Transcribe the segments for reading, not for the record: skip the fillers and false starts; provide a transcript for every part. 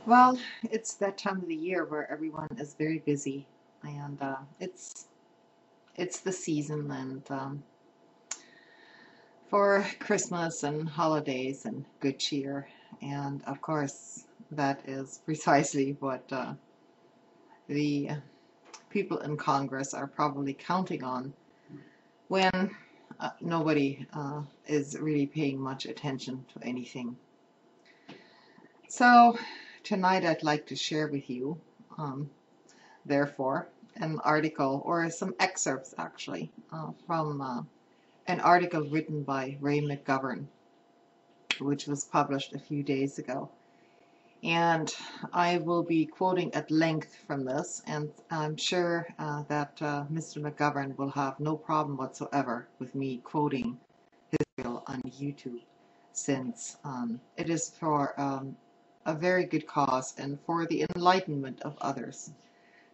Well, it's that time of the year where everyone is very busy, and it's the season, and for Christmas and holidays and good cheer, and of course that is precisely what the people in Congress are probably counting on when nobody is really paying much attention to anything. So tonight I'd like to share with you. Therefore, an article, or some excerpts actually, from an article written by Ray McGovern, which was published a few days ago. And I will be quoting at length from this, and I'm sure that Mr. McGovern will have no problem whatsoever with me quoting his article on YouTube, since it is for a very good cause and for the enlightenment of others.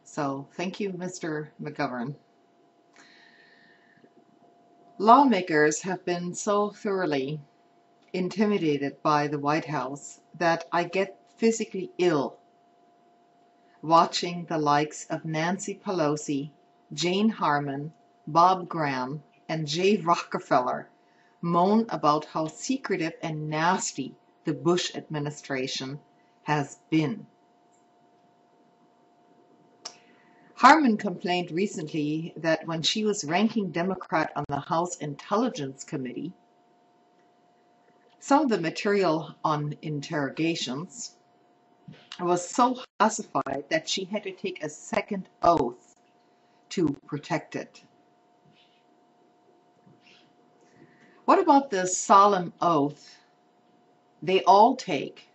So thank you, Mr. McGovern. Lawmakers have been so thoroughly intimidated by the White House that I get physically ill watching the likes of Nancy Pelosi, Jane Harman, Bob Graham, and Jay Rockefeller moan about how secretive and nasty the Bush administration has been. Harman complained recently that when she was ranking Democrat on the House Intelligence Committee, some of the material on interrogations was so classified that she had to take a second oath to protect it. What about the solemn oath they all take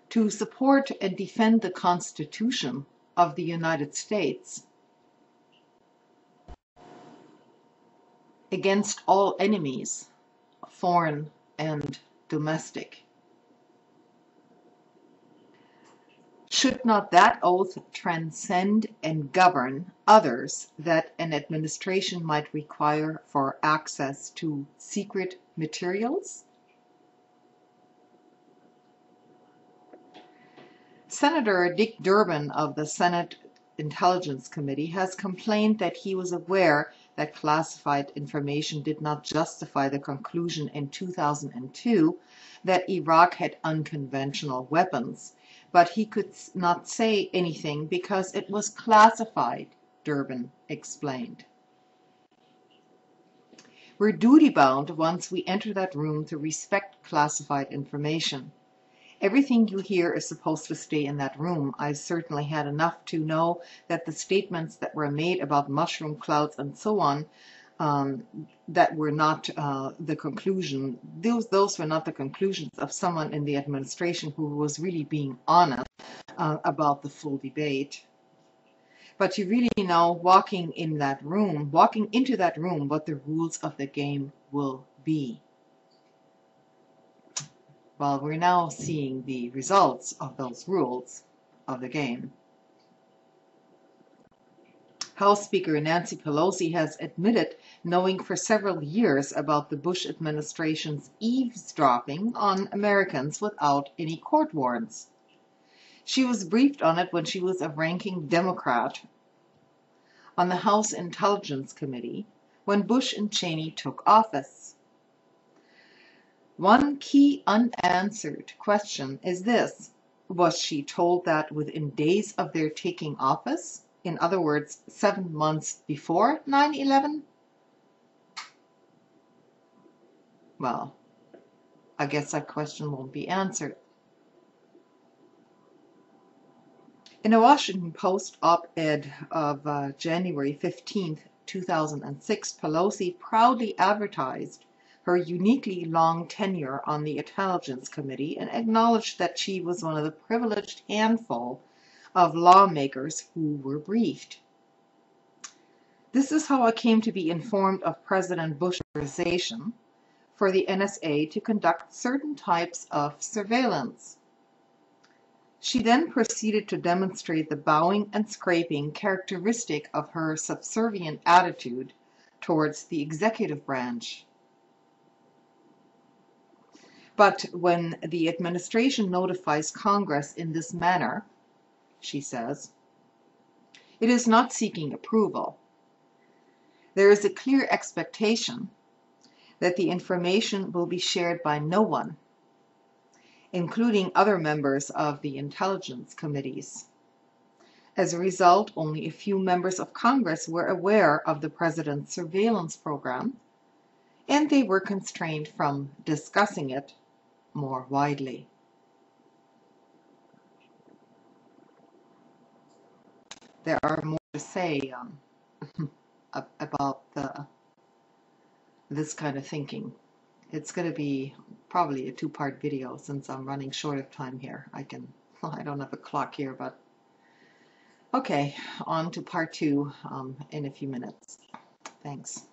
to support and defend the Constitution of the United States against all enemies, foreign and domestic? Should not that oath transcend and govern others that an administration might require for access to secret materials? Senator Dick Durbin of the Senate Intelligence Committee has complained that he was aware that classified information did not justify the conclusion in 2002 that Iraq had unconventional weapons, but he could not say anything because it was classified, Durbin explained. We're duty-bound once we enter that room to respect classified information. Everything you hear is supposed to stay in that room. I certainly had enough to know that the statements that were made about mushroom clouds and so on, that were not the conclusion. Those were not the conclusions of someone in the administration who was really being honest about the full debate. But you really know, walking into that room, what the rules of the game will be. Well, we're now seeing the results of those rules of the game. House Speaker Nancy Pelosi has admitted knowing for several years about the Bush administration's eavesdropping on Americans without any court warrants. She was briefed on it when she was a ranking Democrat on the House Intelligence Committee when Bush and Cheney took office. One key unanswered question is this: was she told that within days of their taking office? In other words, 7 months before 9/11? Well, I guess that question won't be answered. In a Washington Post op-ed of January 15, 2006, Pelosi proudly advertised her uniquely long tenure on the Intelligence Committee and acknowledged that she was one of the privileged handful of lawmakers who were briefed. This is how I came to be informed of President Bush's authorization for the NSA to conduct certain types of surveillance. She then proceeded to demonstrate the bowing and scraping characteristic of her subservient attitude towards the executive branch. But when the administration notifies Congress in this manner, she says, it is not seeking approval. There is a clear expectation that the information will be shared by no one, including other members of the intelligence committees. As a result, only a few members of Congress were aware of the president's surveillance program, and they were constrained from discussing it more widely. There are more to say about this kind of thinking. It's going to be probably a two-part video since I'm running short of time here. I don't have a clock here, but okay, on to part two in a few minutes. Thanks.